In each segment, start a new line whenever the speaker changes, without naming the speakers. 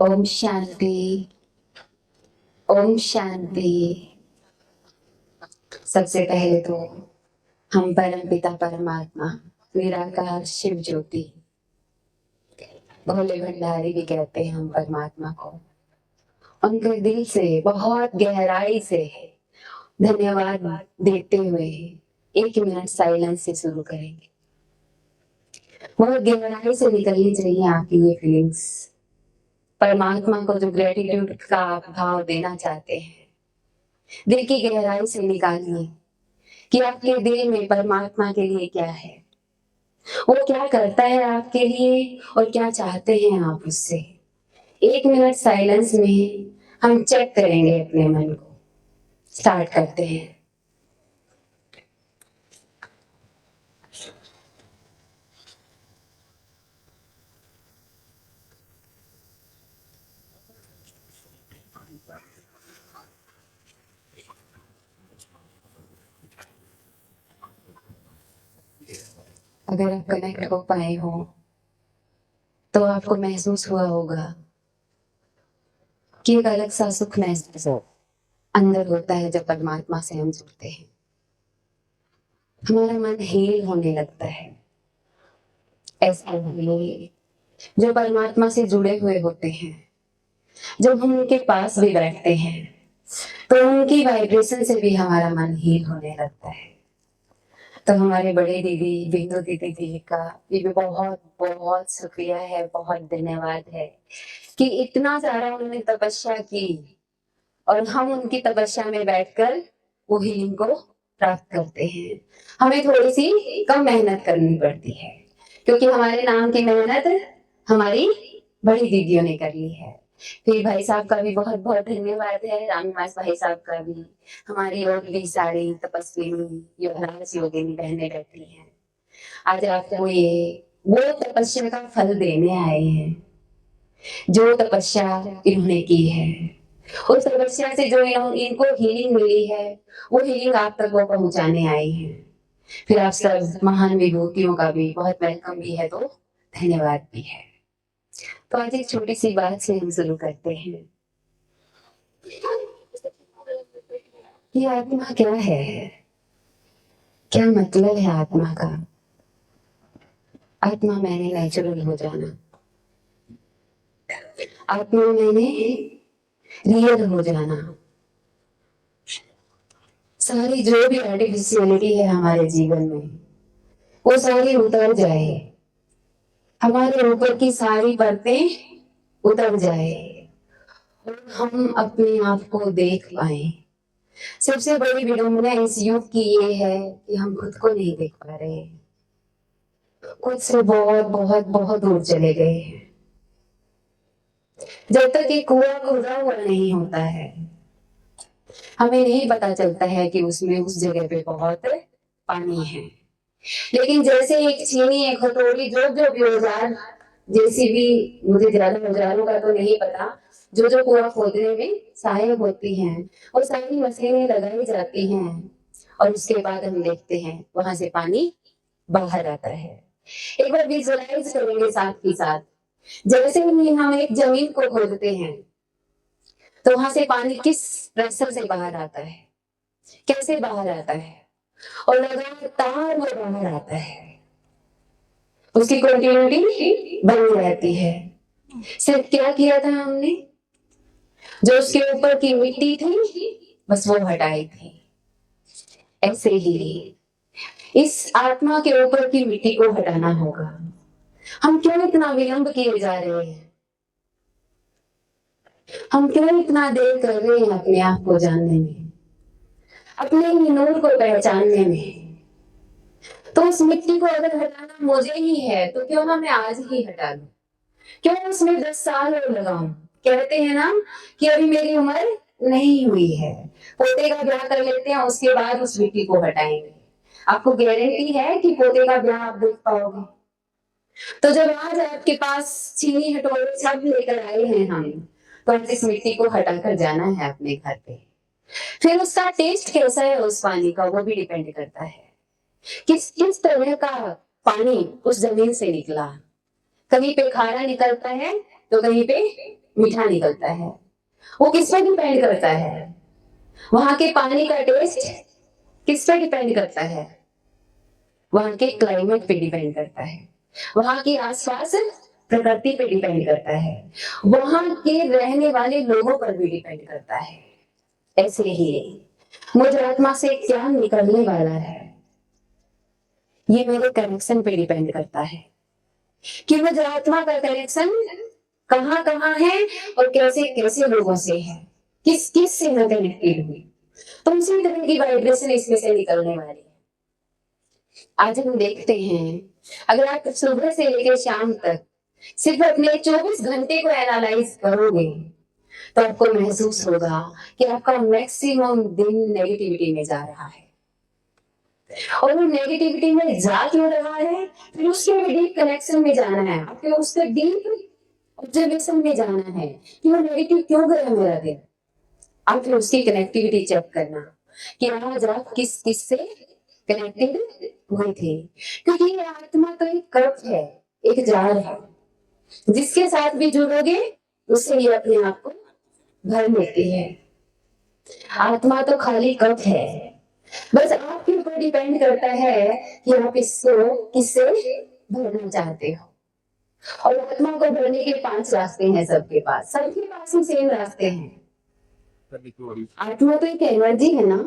ओम शांति। ओम शांति। सबसे पहले तो हम परम पिता परमात्मा निराकार शिव ज्योति भोले भंडारी भी कहते हैं हम परमात्मा को, उनके दिल से बहुत गहराई से धन्यवाद देते हुए 1 मिनट साइलेंस से शुरू करेंगे। बहुत गहराई से निकलनी चाहिए आपकी ये फीलिंग्स। परमात्मा को जो ग्रेटिट्यूड का आप भाव देना चाहते हैं, दिल की गहराई से निकालिए कि आपके दिल में परमात्मा के लिए क्या है, वो क्या करता है आपके लिए और क्या चाहते हैं आप उससे। 1 मिनट साइलेंस में हम चेक करेंगे अपने मन को। स्टार्ट करते हैं। अगर आप कनेक्ट हो पाए हो तो आपको महसूस हुआ होगा कि एक अलग सा सुख महसूस अंदर होता है जब परमात्मा से हम जुड़ते हैं। हमारा मन हील होने लगता है। ऐसे लोग जो परमात्मा से जुड़े हुए होते हैं, जब हम उनके पास भी बैठते हैं तो उनकी वाइब्रेशन से भी हमारा मन हील होने लगता है। तो हमारे बड़े दीदी बिंदु दीदी जी का ये भी बहुत बहुत शुक्रिया है, बहुत धन्यवाद है कि इतना सारा उन्होंने तपस्या की और हम उनकी तपस्या में बैठकर वो हीलिंग को प्राप्त करते हैं। हमें थोड़ी सी कम मेहनत करनी पड़ती है क्योंकि हमारे नाम की मेहनत हमारी बड़ी दीदियों ने कर ली है। फिर भाई साहब का भी बहुत बहुत धन्यवाद है, रामनिवास भाई साहब का भी। हमारी और भी सारी तपस्विनी योगराज योगिनी बहनें बैठी हैं। आज आपको ये वो तपस्या का फल देने आए हैं जो तपस्या इन्होंने की है। उस तपस्या से जो इनको हीलिंग मिली है वो हीलिंग आप तक वो पहुंचाने आई है। फिर आप सब महान विभूतियों का भी बहुत वेलकम भी है, तो धन्यवाद भी है। तो आज एक छोटी सी बात से हम शुरू करते हैं कि आत्मा क्या है, क्या मतलब है आत्मा का। आत्मा मैंने नेचुरल हो जाना, आत्मा मैंने रियल हो जाना। सारी जो भी आर्टिफिशियलिटी है हमारे जीवन में वो सारी उतर जाए, हमारे ऊपर की सारी परतें उतर जाए और हम अपने आप को देख पाए। सबसे बड़ी विडंबना इस युग की ये है कि हम खुद को नहीं देख पा रहे, खुद से बहुत बहुत बहुत दूर चले गए हैं। जब तक ये कुआं खुदा हुआ नहीं होता है हमें नहीं पता चलता है कि उसमें उस जगह पे बहुत पानी है। लेकिन जैसे एक चीनी, एक हथौड़ी, जो जो भी औजार, जैसी भी, मुझे ज्यादा औजारों का तो नहीं पता, जो जो कुआं खोदने में सहायक होती हैं और सारी मशीनें लगाई जाती हैं और उसके बाद हम देखते हैं वहां से पानी बाहर आता है। एक बार विजुअलाइज करेंगे साथ ही साथ, जैसे ही हम एक जमीन को खोदते हैं तो वहां से पानी किस प्रेशर से बाहर आता है, कैसे बाहर आता है और लगातार वो बाहर आता है, उसकी कंटिन्यूटी बनी रहती है। सिर्फ क्या किया था हमने, जो उसके ऊपर की मिट्टी थी बस वो हटाई थी। ऐसे ही इस आत्मा के ऊपर की मिट्टी को हटाना होगा। हम क्यों इतना विलंब किए जा रहे हैं, हम क्यों इतना देर कर रहे हैं अपने आप को जानने में, अपने ही नूर को पहचानने में। तो उस मिट्टी को अगर हटाना मुझे ही है तो क्यों ना मैं आज ही हटा लूं, क्यों उसमें 10 साल और लगाऊं। कहते हैं ना कि अभी मेरी उम्र नहीं हुई है, पोते का ब्याह कर लेते हैं उसके बाद उस मिट्टी को हटाएंगे। आपको गारंटी है कि पोते का ब्याह आप देख पाओगे। तो जब आज आपके पास चीनी हटोरे सब लेकर आए हैं हम, तो आज इस मिट्टी को हटाकर जाना है अपने घर पे। फिर उसका टेस्ट कैसा है उस पानी का वो भी डिपेंड करता है किस किस तरह का पानी उस जमीन से निकला। कहीं पे खारा निकलता है तो कहीं पे मीठा निकलता है। वो किस पर डिपेंड करता है? वहां के पानी का टेस्ट किस पर डिपेंड करता है? वहां के क्लाइमेट पे डिपेंड करता है, वहां के आसपास प्रकृति पे डिपेंड करता है, वहां के रहने वाले लोगों पर भी डिपेंड करता है। ऐसे ही मुझ आत्मा से क्या निकलने वाला है, ये मेरे कनेक्शन पे डिपेंड करता है कि मुझ आत्मा का कनेक्शन कहाँ कहाँ है और कैसे कैसे लोगों से है, किस किस से मैं कनेक्टेड हुई, तो उसी तरह की वाइब्रेशन इसमें से निकलने वाली है। आज हम देखते हैं, अगर आप सुबह से लेकर शाम तक सिर्फ अपने 24 घंटे को एनालाइज करोगे तो आपको महसूस होगा कि आपका मैक्सिमम दिन नेगेटिविटी में जा रहा है। और वो नेगेटिविटी में जा क्यों रहा है, फिर उसके डीप कनेक्शन में जाना है, आपके उसके डीप ऑब्जर्वेशन में जाना है कि वो नेगेटिव क्यों गया मेरा दिन। आप फिर उसकी कनेक्टिविटी चेक करना कि आज आप किस किस से कनेक्टेड हुए थे, क्योंकि ये आत्मा तो एक कप है, एक जार है, जिसके साथ भी जुड़ोगे उससे ये अपने आप को भर लेती है। आत्मा तो खाली कप है, बस आपके ऊपर डिपेंड करता है कि आप इसको किससे भरना चाहते हो। और आत्मा को भरने के 5 रास्ते हैं सबके पास, सबके पास ही सेम रास्ते हैं। आत्मा तो एक एनर्जी है ना,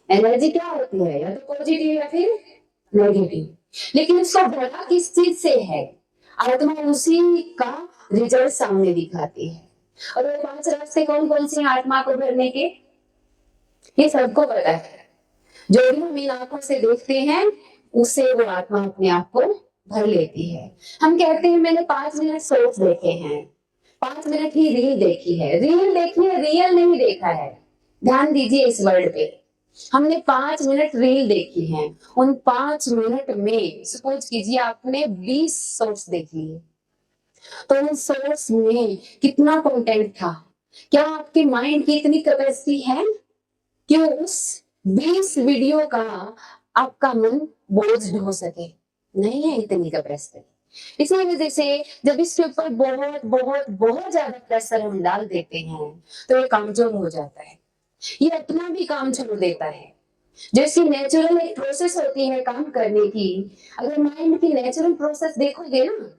एनर्जी क्या होती है, या तो पॉजिटिव या फिर नेगेटिव, लेकिन उसका भरा किस चीज से है, आत्मा उसी का रिजल्ट सामने दिखाती है। और वो 5 रास्ते कौन कौन से हैं आत्मा को भरने के, ये सबको पता है। जो भी हम इन आंखों से देखते हैं उससे वो आत्मा अपने आप को भर लेती है। हम कहते हैं मैंने 5 मिनट शॉर्ट्स देखे हैं, 5 मिनट ही रील देखी है, रील देखी है, रियल नहीं देखा है। ध्यान दीजिए इस वर्ड पे, हमने 5 मिनट रील देखी है, उन 5 मिनट में सपोज कीजिए आपने 20 शॉर्ट्स देख लिए, तो उन शॉर्ट्स में कितना कंटेंट था, क्या आपके माइंड की इतनी कैपेसिटी है कि उस 20 वीडियो का आपका मन बोझ ढो सके? नहीं है इतनी कैपेसिटी। इसी वजह से जब इसके ऊपर बहुत बहुत बहुत ज्यादा प्रेशर हम डाल देते हैं तो ये कमजोर हो जाता है, ये अपना भी काम छोड़ देता है। जैसी नेचुरल एक प्रोसेस होती है काम करने की, अगर माइंड की नेचुरल प्रोसेस देखोगे ना,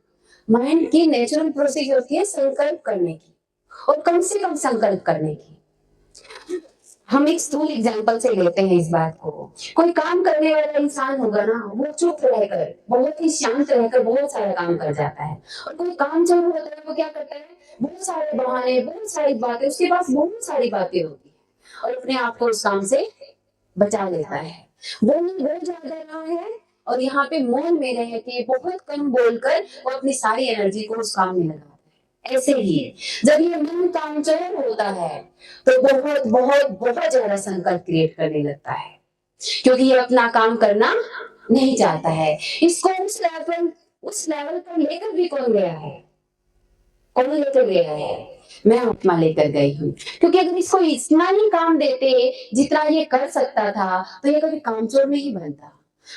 माइंड की नेचुरल प्रोसेस होती है संकल्प करने की, और कम से कम संकल्प करने की। हम एक स्थूल एग्जांपल से लेते हैं इस बात को, कोई काम करने वाला इंसान होगा ना, वो चुप रहकर बहुत ही शांत रहकर बहुत सारा काम कर जाता है, और कोई काम जब होता है वो क्या करता है, बहुत सारे बहाने, बहुत सारी बातें, उसके पास बहुत सारी बातें होती है और अपने आप को उस काम से बचा लेता है। वो ज्यादा रहा है और यहाँ पे मौन में रह के बहुत कम बोलकर वो अपनी सारी एनर्जी को उस काम में लगा। ऐसे ही जब ये मन कामचोर होता है तो बहुत बहुत बहुत ज्यादा संकल्प क्रिएट करने लगता है, क्योंकि ये अपना काम करना नहीं चाहता है। इसको उस लेवल पर लेकर भी कौन गया है, कौन लेकर गया है? मैं आत्मा लेकर गई हूँ, क्योंकि अगर इसको इतना ही काम देते जितना ये कर सकता था तो ये कभी कामचोर नहीं बनता।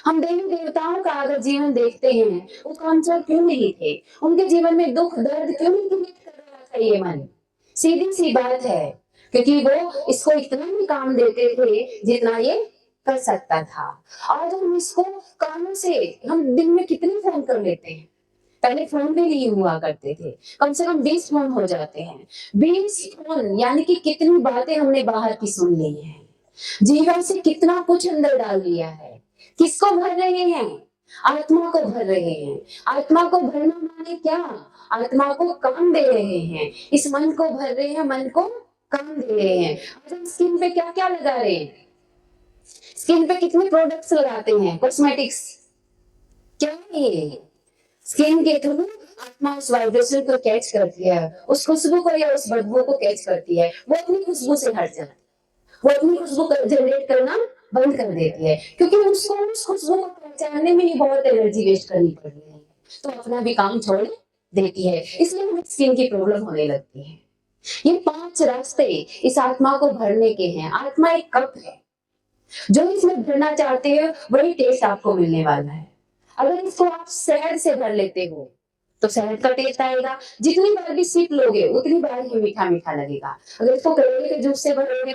हम देवी देवताओं का अगर जीवन देखते हैं, वो कामचोर क्यों नहीं थे, उनके जीवन में दुख दर्द क्यों नहीं क्रिएट कर रहा था ये मन? सीधी सी बात है, क्योंकि वो इसको इतना ही काम देते थे जितना ये कर सकता था। आज हम इसको कामों से, हम दिन में कितने फोन कर लेते हैं, पहले फोन भी नहीं हुआ करते थे, कम से कम 20 फोन हो जाते हैं। 20 फोन यानी कि कितनी बातें हमने बाहर की सुन ली है, जीवन से कितना कुछ अंदर डाल लिया है। किसको भर रहे हैं? आत्मा को भर रहे हैं। आत्मा को भरना माने क्या? आत्मा को काम दे रहे हैं, इस मन को भर रहे हैं, मन को काम दे रहे हैं। आज हम स्किन पे क्या क्या लगा रहे हैं, स्किन पे कितने प्रोडक्ट्स लगाते हैं, कॉस्मेटिक्स, क्या है ये? स्किन के थ्रू आत्मा उस वाइब्रेशन को कैच करती है, उस खुशबू को या उस बदबू को कैच करती है, वो अपनी खुशबू से हट जाती है, वो अपनी खुशबू जनरेट करना बंद कर देती है, क्योंकि उसको उस खुशबू को पहचानने में ही बहुत एनर्जी वेस्ट करनी पड़ रही है, तो अपना भी काम छोड़ देती है, इसलिए हमें स्किन की प्रॉब्लम होने लगती है। ये 5 रास्ते इस आत्मा को भरने के हैं। आत्मा एक कप है, जो इसमें भरना चाहते हो वही टेस्ट आपको मिलने वाला है। अगर इसको आप शहद से भर लेते हो तो शहद का टेस्ट आएगा। जितनी बार भी सिप लोगे उतनी बार ही मीठा मीठा लगेगा। अगर इसको करेले के जूस से भरोगे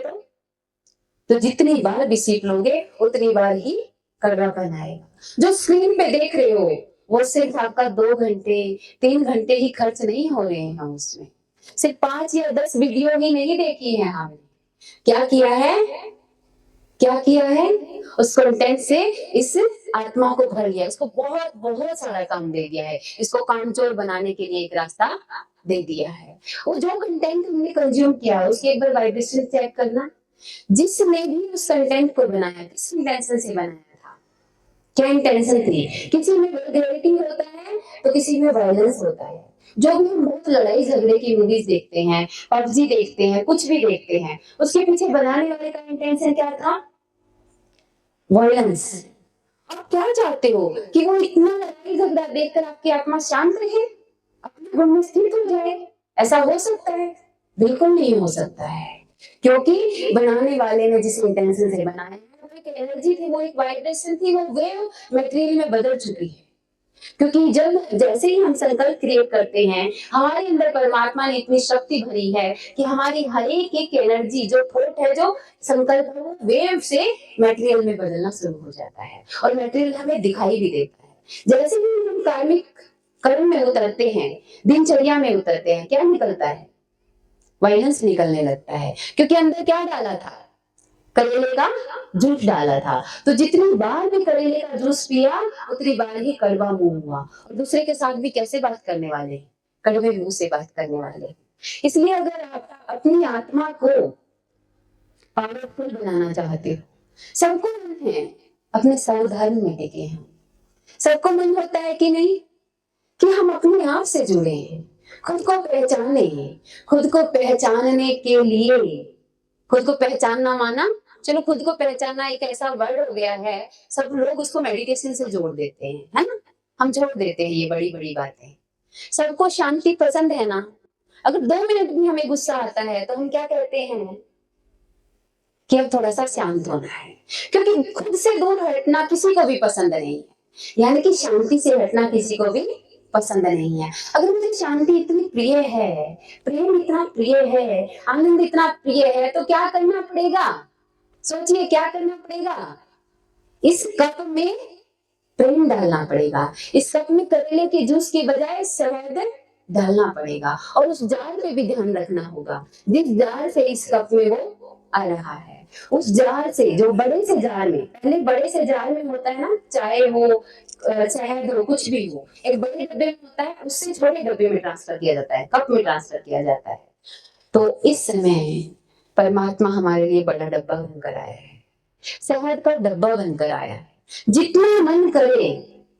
तो जितनी बार भी सिप लोगे उतनी बार ही कड़वापन आएगा। जो स्क्रीन पे देख रहे हो वो सिर्फ आपका 2 घंटे 3 घंटे ही खर्च नहीं हो रहे हैं उसमें। सिर्फ 5 या 10 वीडियो ही नहीं देखी है हमने। क्या किया है, क्या किया है, उस कंटेंट से इस आत्मा को भर लिया, इसको बहुत बहुत सारा काम दे दिया है, इसको कामचोर बनाने के लिए एक रास्ता दे दिया है। वो जो कंटेंट हमने कंज्यूम किया उसकी एक बार वाइब्रेशन चेक करना। जिसने भी उस कंटेंट को बनाया किस इंटेंशन से बनाया था, क्या इंटेंशन थी। किसी में वल्गैरिटी होता है तो किसी में वायलेंस होता है। जो भी हम बहुत लड़ाई झगड़े की मूवीज देखते हैं, पबजी देखते हैं, कुछ भी देखते हैं, उसके पीछे बनाने वाले का इंटेंशन क्या था, वायलेंस। आप क्या चाहते हो कि वो इतना लड़ाई झगड़ा देखकर आपकी आत्मा शांत रहे, अपने घर में स्थित हो जाए? ऐसा हो सकता है? बिल्कुल नहीं हो सकता है, क्योंकि बनाने वाले ने जिस इंटेंशन से बनाया है वो एक एनर्जी थी, वो एक वाइब्रेशन थी, वो वेव मटेरियल में बदल चुकी है। क्योंकि जब जैसे ही हम संकल्प क्रिएट करते हैं हमारे अंदर परमात्मा ने इतनी शक्ति भरी है कि हमारी हर एक एनर्जी जो थॉट है, जो संकल्प है, वो वेव से मटेरियल में बदलना शुरू हो जाता है और मटेरियल हमें दिखाई भी देता है। जैसे ही हम कार्मिक कर्म में उतरते हैं, दिनचर्या में उतरते हैं, क्या निकलता है, वायलेंस निकलने लगता है। क्योंकि अंदर क्या डाला था, करेले का जूस डाला था। तो जितनी बार भी करेले का जूस पिया उतनी बार ही कड़वा मुंह हुआ। और दूसरे के साथ भी कैसे बात करने वाले, कड़वे मुंह से बात करने वाले। इसलिए अगर आप अपनी आत्मा को पावरफुल बनाना चाहते हो, सबको मन है अपने सर्वधर्म में टिके हैं, सबको मन होता है कि नहीं कि हम अपने आप से जुड़े हैं, खुद को पहचाने। खुद को पहचानने के लिए, खुद को पहचानना माना, चलो खुद को पहचानना एक ऐसा वर्ड हो गया है, सब लोग उसको मेडिटेशन से जोड़ देते हैं, है ना। हम जोड़ देते हैं ये बड़ी बड़ी बातें। सबको शांति पसंद है ना। अगर 2 मिनट भी हमें गुस्सा आता है तो हम क्या कहते हैं कि अब थोड़ा सा शांत होना है, क्योंकि खुद से दूर हटना किसी को भी पसंद नहीं है। यानी कि शांति से हटना किसी को भी पसंद नहीं है। अगर मुझे शांति इतनी प्रिय है, प्रेम इतना प्रिय है, आनंद इतना प्रिय है, तो क्या करना पड़ेगा, सोचिए क्या करना पड़ेगा। इस कप में प्रेम डालना पड़ेगा, इस कप में करेले के जूस के बजाय शहद डालना पड़ेगा। और उस जार पे भी ध्यान रखना होगा, जिस जार से इस कप में वो आ रहा है, उस जार से, जो बड़े से जार में, पहले बड़े से जार में होता है ना, चाय हो शहद हो कुछ भी हो, एक बड़े डब्बे में होता है, उससे छोटे डब्बे में ट्रांसफर किया जाता है, कप में ट्रांसफर किया जाता है। तो इस समय परमात्मा हमारे लिए बड़ा डब्बा बनकर आया है, शहद का डब्बा बनकर आया है। जितना मन करे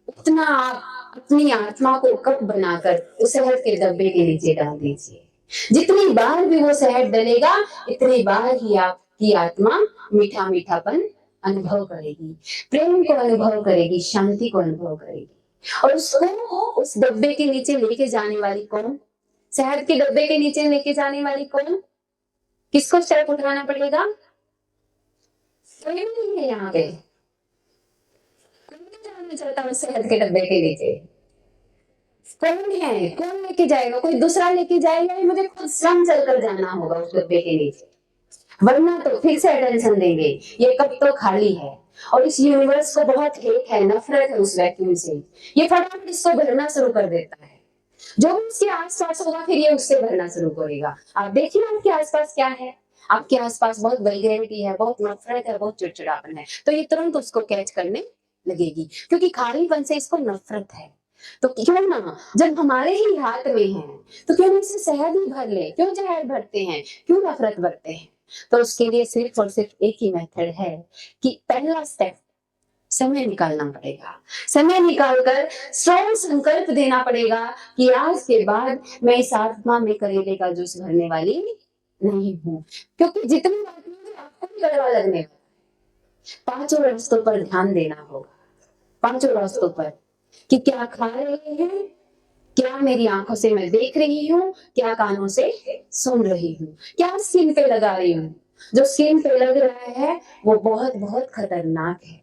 उतना आप अपनी आत्मा को कप बनाकर उस शहद के डब्बे के नीचे डाल दीजिए। जितनी बार भी वो शहद डलेगा इतनी बार ही आपकी आत्मा मीठा मीठापन अनुभव करेगी, प्रेम को अनुभव करेगी, शांति को अनुभव करेगी। और उसको उस डब्बे के नीचे लेके जाने वाली कौन, शहद के डब्बे के नीचे लेके जाने वाली कौन, किसको स्टेप उठाना पड़ेगा, कोई भी नहीं है यहाँ पे, कोई नहीं जाना चाहता उस शहद के डब्बे के नीचे। कौन है, कौन लेके जाएगा, कोई दूसरा लेके जाएगा या मुझे खुद स्वयं चलकर जाना होगा उस डब्बे के नीचे। वरना तो फिर से अटेंशन देंगे, ये कप तो खाली है। और इस यूनिवर्स को बहुत हेट है, नफरत है उस वैक्यूम से, ये फटाफट इसको भरना शुरू कर देता है। जो भी उसके आसपास होगा फिर ये उससे भरना शुरू करेगा। आप देखिए आपके आसपास क्या है, आपके आसपास बहुत वल्गैरिटी है, बहुत नफरत है, बहुत चिड़चिड़ापन है, तो ये तुरंत उसको कैच करने लगेगी, क्योंकि खालीपन से इसको नफरत है। तो क्यों ना, जब हमारे ही हाथ में है तो क्यों इसे शहद ही भर ले, क्यों जहर भरते हैं, क्यों नफरत भरते हैं। तो उसके लिए सिर्फ और सिर्फ एक ही मेथड है कि पहला स्टेप, समय निकालना पड़ेगा। समय निकालकर स्ट्रॉन्ग संकल्प देना पड़ेगा कि आज के बाद मैं इस आत्मा में करेले का जूस भरने वाली नहीं हूँ। क्योंकि जितनी बात मुझे आपको भी कड़वा लगने वाला, 5 रास्तों पर ध्यान देना होगा, 5 रास्तों पर, कि क्या खा रहे हैं, क्या मेरी आंखों से मैं देख रही हूँ, क्या कानों से सुन रही हूँ, क्या स्किन पे लगा रही हूँ। जो स्किन पे लग रहा है वो बहुत बहुत खतरनाक है,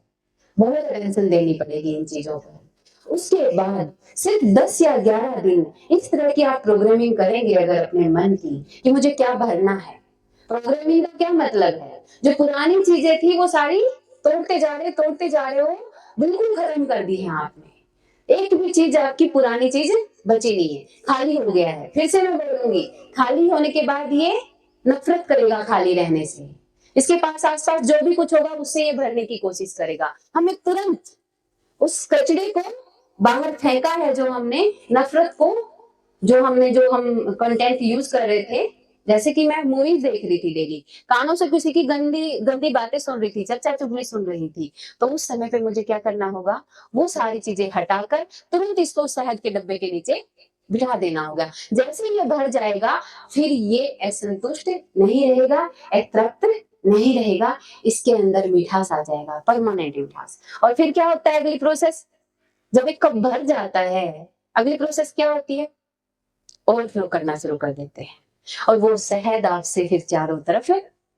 बहुत अटेंशन देनी पड़ेगी इन चीजों पर। उसके बाद सिर्फ 10 या 11 दिन इस तरह की आप प्रोग्रामिंग करेंगे अगर अपने मन की कि मुझे क्या भरना है। प्रोग्रामिंग का क्या मतलब है, जो पुरानी चीजें थी वो सारी तोड़ते जा रहे हो, बिल्कुल खत्म कर दी है आपने। एक भी चीज आपकी पुरानी चीज बची नहीं है, खाली हो गया है। फिर से मैं बोलूंगी, खाली होने के बाद ये नफरत करेगा खाली रहने से। इसके पास आसपास जो भी कुछ होगा उससे ये भरने की कोशिश करेगा। हमें तुरंत उस कचड़े को बाहर फेंका है, जो हमने नफरत को, जो हम कंटेंट यूज कर रहे थे। जैसे कि मैं मूवीज देख रही थी डेली, कानों से किसी की गंदी गंदी बातें सुन रही थी, चर्चा चुगली सुन रही थी, तो उस समय पे मुझे क्या करना होगा, वो सारी चीजें हटाकर तुरंत इसको शहद के डब्बे के नीचे बिठा देना होगा। जैसे ये भर जाएगा, फिर ये असंतुष्ट नहीं रहेगा, तृप्त नहीं रहेगा, इसके अंदर मिठास आ जाएगा, परमानेंट मिठास। और फिर क्या होता है अगली प्रोसेस, जब एक कप भर जाता है, अगली प्रोसेस क्या होती है, ओवरफ्लो करना शुरू कर देते हैं, और वो शहद आपसे फिर चारों तरफ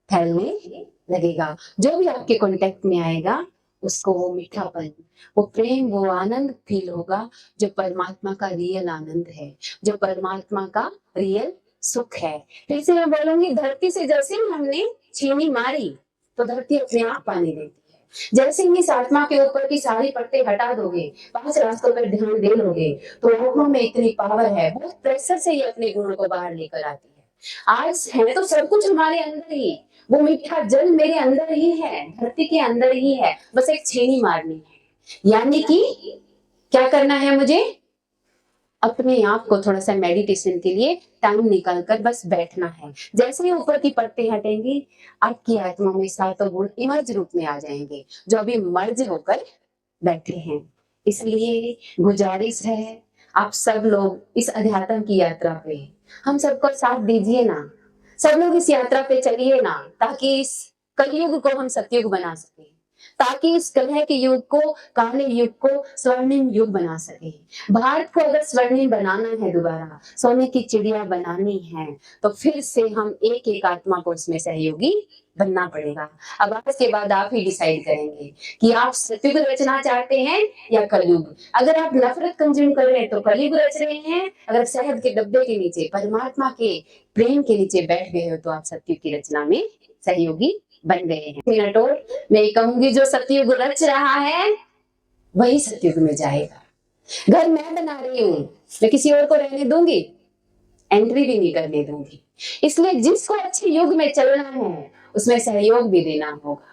फैलने लगेगा। जो भी आपके कांटेक्ट में आएगा उसको वो मीठापन, वो प्रेम, वो आनंद फील होगा, जो परमात्मा का रियल आनंद है, जो परमात्मा का रियल सुख है। फिर से मैं बोलूंगी, धरती से जैसे हमने छीनी मारी तो धरती अपने आप पानी देती है। जैसे ही इस आत्मा के ऊपर की सारी पट्टे हटा दोगे, 5 रास्तों पर ध्यान दे लोगे, तो लोगों में इतनी पावर है, बहुत प्रेशर से ये अपने गुणों को बाहर लेकर आती है। आज है तो सब कुछ हमारे अंदर ही, वो मीठा जल मेरे अंदर ही है, धरती के अंदर ही है, बस एक छेनी मारनी है। यानी कि क्या करना है मुझे, अपने आप को थोड़ा सा मेडिटेशन के लिए टाइम निकाल कर बस बैठना है। जैसे ही ऊपर की परतें हटेंगी, आपकी आत्मा में सातों गुण इमर्ज रूप में आ जाएंगे, जो अभी मर्ज होकर बैठे हैं। इसलिए गुजारिश है, आप सब लोग इस अध्यात्म की यात्रा पे हम सबको साथ दीजिए ना, सब लोग इस यात्रा पे चलिए ना, ताकि इस कलयुग को हम सतयुग बना सके, ताकि इस कलह के युग को, काले युग को स्वर्णिम युग बना सके। भारत को अगर स्वर्णिम बनाना है, दोबारा सोने की चिड़िया बनानी है, तो फिर से हम एक एक आत्मा को इसमें सहयोगी बनना पड़ेगा। अब आज के बाद आप ही डिसाइड करेंगे कि आप सतयुग रचना चाहते हैं या कलयुग। अगर आप नफरत कंज्यूम कर रहे हैं तो कलयुग रच रहे हैं, अगर शहद के डब्बे के नीचे परमात्मा के प्रेम के नीचे बैठ गए हो तो आप सतयुग की रचना में सहयोगी बन गए हैं। मिनट और मैं कहूंगी, जो सतयुग रच रहा है वही सतयुग में जाएगा। घर मैं बना रही हूँ, मैं किसी और को रहने दूंगी, एंट्री भी नहीं करने दूंगी। इसलिए जिसको अच्छे युग में चलना है उसमें सहयोग भी देना होगा।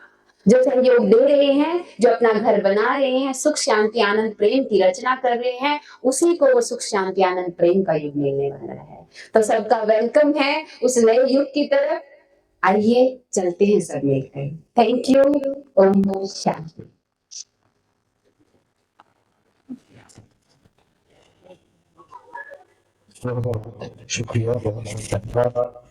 जो सहयोग दे रहे हैं, जो अपना घर बना रहे हैं, सुख शांति आनंद प्रेम की रचना कर रहे हैं, उसी को वो सुख शांति आनंद प्रेम का युग मिलने वाला है। तो सबका वेलकम है उस नए युग की तरफ। आइए चलते हैं सब मिलकर। Thank you. ओम शांति।
शुक्रिया, बहुत बहुत धन्यवाद।